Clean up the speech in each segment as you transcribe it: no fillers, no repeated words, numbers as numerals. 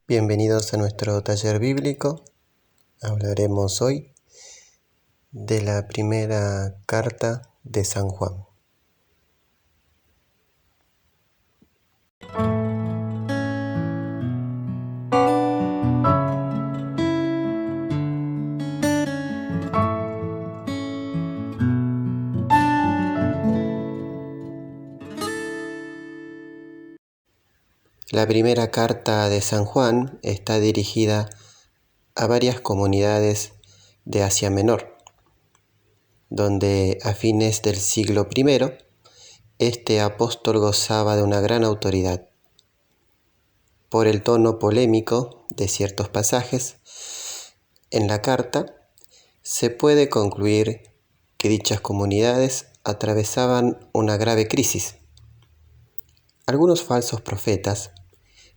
Bienvenidos a nuestro taller bíblico. Hablaremos hoy de la primera carta de San Juan. La primera carta de San Juan está dirigida a varias comunidades de Asia Menor, donde a fines del siglo I, este apóstol gozaba de una gran autoridad. Por el tono polémico de ciertos pasajes en la carta, se puede concluir que dichas comunidades atravesaban una grave crisis. Algunos falsos profetas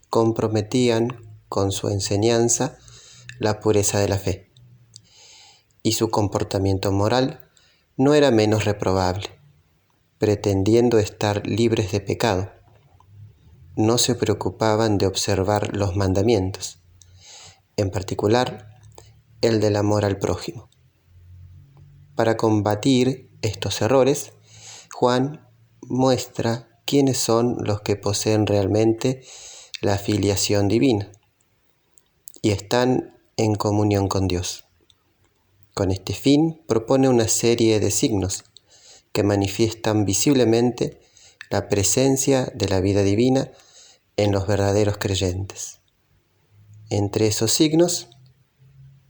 comprometían con su enseñanza la pureza de la fe, y su comportamiento moral no era menos reprobable. Pretendiendo estar libres de pecado, no se preocupaban de observar los mandamientos, en particular el del amor al prójimo. Para combatir estos errores, Juan muestra quiénes son los que poseen realmente la filiación divina y están en comunión con Dios. Con este fin propone una serie de signos que manifiestan visiblemente la presencia de la vida divina en los verdaderos creyentes. Entre esos signos,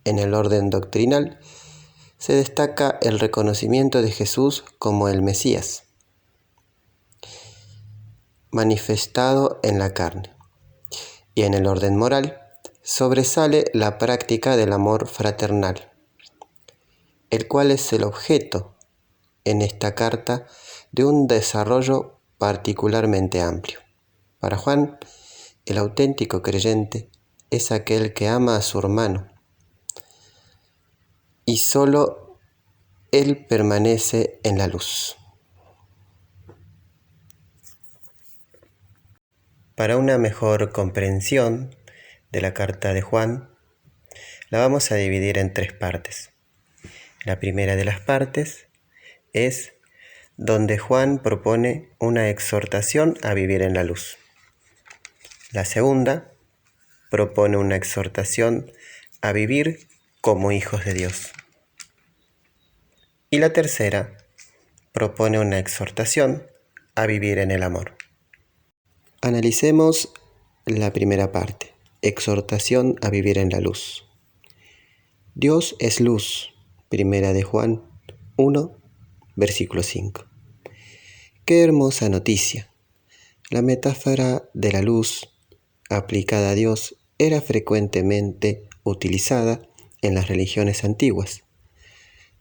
en el orden doctrinal, se destaca el reconocimiento de Jesús como el Mesías, manifestado en la carne. Y en el orden moral, sobresale la práctica del amor fraternal, el cual es el objeto en esta carta de un desarrollo particularmente amplio. Para Juan, el auténtico creyente es aquel que ama a su hermano, y solo él permanece en la luz. Para una mejor comprensión de la carta de Juan, la vamos a dividir en tres partes. La primera de las partes es donde Juan propone una exhortación a vivir en la luz. La segunda propone una exhortación a vivir como hijos de Dios. Y la tercera propone una exhortación a vivir en el amor. Analicemos la primera parte, exhortación a vivir en la luz. Dios es luz, primera de Juan 1, versículo 5. Qué hermosa noticia. La metáfora de la luz aplicada a Dios era frecuentemente utilizada en las religiones antiguas.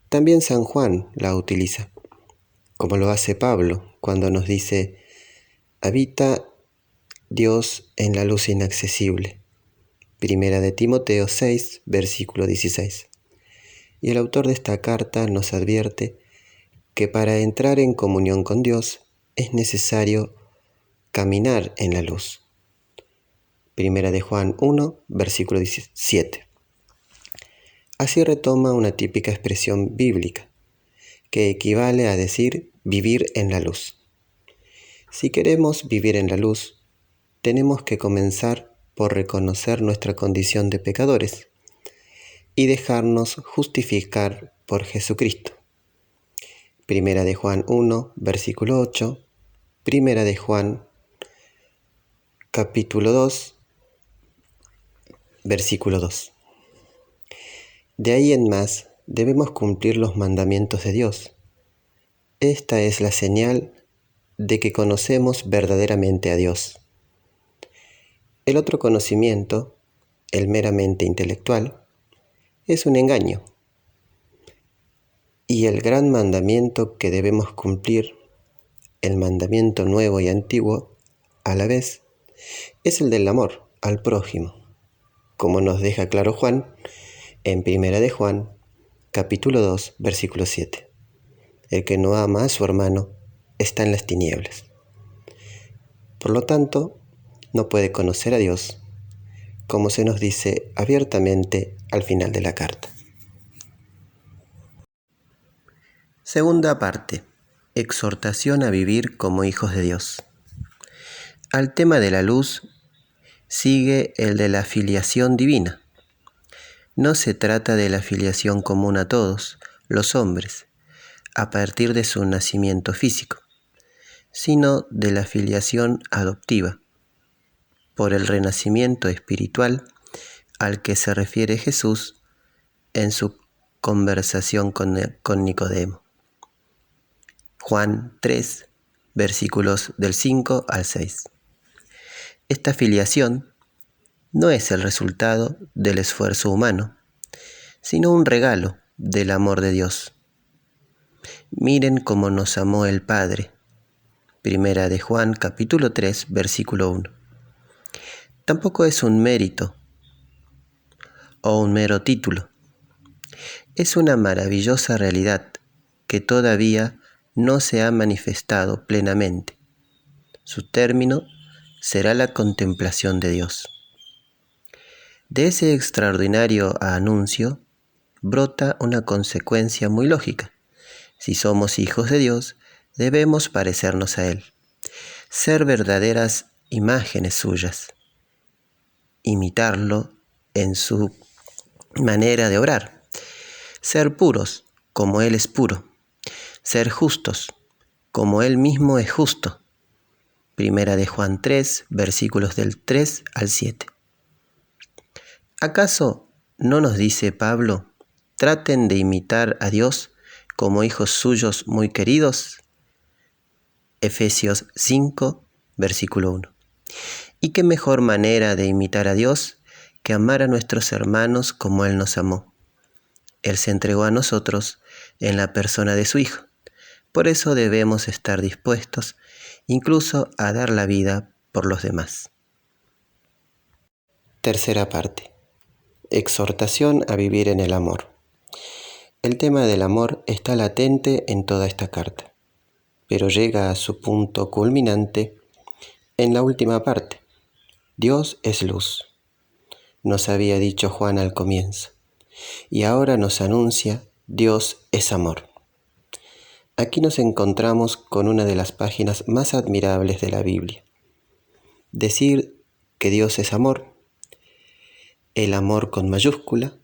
También San Juan la utiliza, como lo hace Pablo cuando nos dice: habita Dios en la luz inaccesible. Primera de Timoteo 6, versículo 16. Y el autor de esta carta nos advierte que para entrar en comunión con Dios es necesario caminar en la luz. Primera de Juan 1, versículo 17. Así retoma una típica expresión bíblica, que equivale a decir vivir en la luz. Si queremos vivir en la luz, tenemos que comenzar por reconocer nuestra condición de pecadores y dejarnos justificar por Jesucristo. Primera de Juan 1, versículo 8, Primera de Juan, capítulo 2, versículo 2. De ahí en más, debemos cumplir los mandamientos de Dios. Esta es la señal de que conocemos verdaderamente a Dios. El otro conocimiento, el meramente intelectual, es un engaño. Y el gran mandamiento que debemos cumplir, el mandamiento nuevo y antiguo, a la vez, es el del amor al prójimo, como nos deja claro Juan en Primera de Juan, capítulo 2, versículo 7. El que no ama a su hermano está en las tinieblas. Por lo tanto, no puede conocer a Dios, como se nos dice abiertamente al final de la carta. Segunda parte. Exhortación a vivir como hijos de Dios. Al tema de la luz sigue el de la filiación divina. No se trata de la filiación común a todos los hombres, a partir de su nacimiento físico, sino de la filiación adoptiva, por el renacimiento espiritual al que se refiere Jesús en su conversación con Nicodemo. Juan 3, versículos del 5 al 6. Esta filiación no es el resultado del esfuerzo humano, sino un regalo del amor de Dios. Miren cómo nos amó el Padre. Primera de Juan, capítulo 3, versículo 1. Tampoco es un mérito o un mero título. Es una maravillosa realidad que todavía no se ha manifestado plenamente. Su término será la contemplación de Dios. De ese extraordinario anuncio brota una consecuencia muy lógica. Si somos hijos de Dios, debemos parecernos a Él, ser verdaderas imágenes suyas, imitarlo en su manera de obrar, ser puros como Él es puro, ser justos como Él mismo es justo. Primera de Juan 3, versículos del 3 al 7. ¿Acaso no nos dice Pablo, traten de imitar a Dios como hijos suyos muy queridos? Efesios 5, versículo 1. ¿Y qué mejor manera de imitar a Dios que amar a nuestros hermanos como Él nos amó? Él se entregó a nosotros en la persona de su Hijo. Por eso debemos estar dispuestos incluso a dar la vida por los demás. Tercera parte. Exhortación a vivir en el amor. El tema del amor está latente en toda esta carta, pero llega a su punto culminante en la última parte. Dios es luz, nos había dicho Juan al comienzo, y ahora nos anuncia Dios es amor. Aquí nos encontramos con una de las páginas más admirables de la Biblia. Decir que Dios es amor, el amor con mayúscula.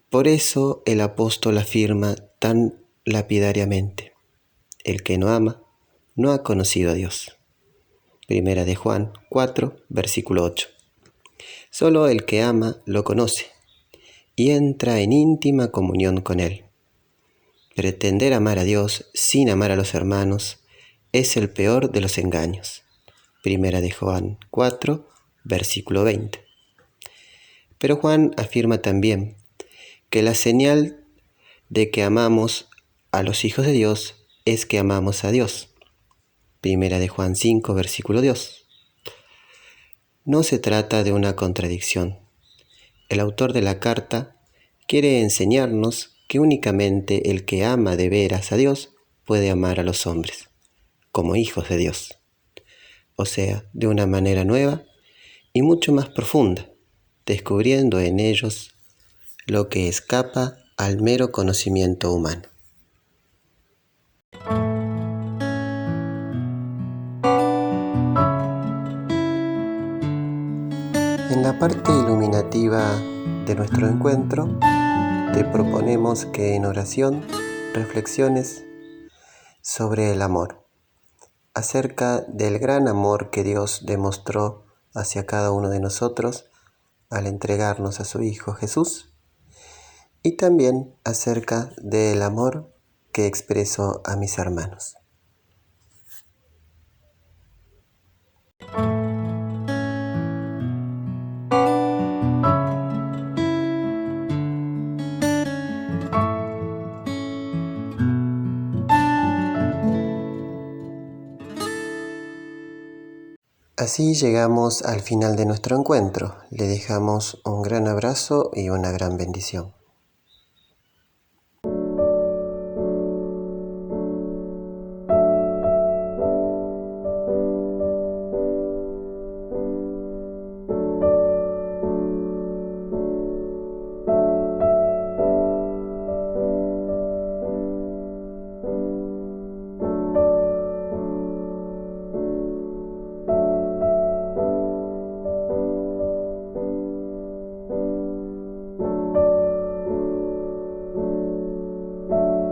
Por eso el apóstol afirma tan lapidariamente: el que no ama no ha conocido a Dios. Primera de Juan 4, versículo 8. Solo el que ama lo conoce y entra en íntima comunión con Él. Pretender amar a Dios sin amar a los hermanos es el peor de los engaños. Primera de Juan 4, versículo 20. Pero Juan afirma también que la señal de que amamos a los hijos de Dios es que amamos a Dios. Primera de Juan 5, versículo 2. No se trata de una contradicción. El autor de la carta quiere enseñarnos que únicamente el que ama de veras a Dios puede amar a los hombres, como hijos de Dios. O sea, de una manera nueva y mucho más profunda, descubriendo en ellos lo que escapa al mero conocimiento humano. En la parte iluminativa de nuestro encuentro, te proponemos que en oración reflexiones sobre el amor, acerca del gran amor que Dios demostró hacia cada uno de nosotros al entregarnos a su Hijo Jesús, y también acerca del amor que expreso a mis hermanos. Así llegamos al final de nuestro encuentro. Le dejamos un gran abrazo y una gran bendición.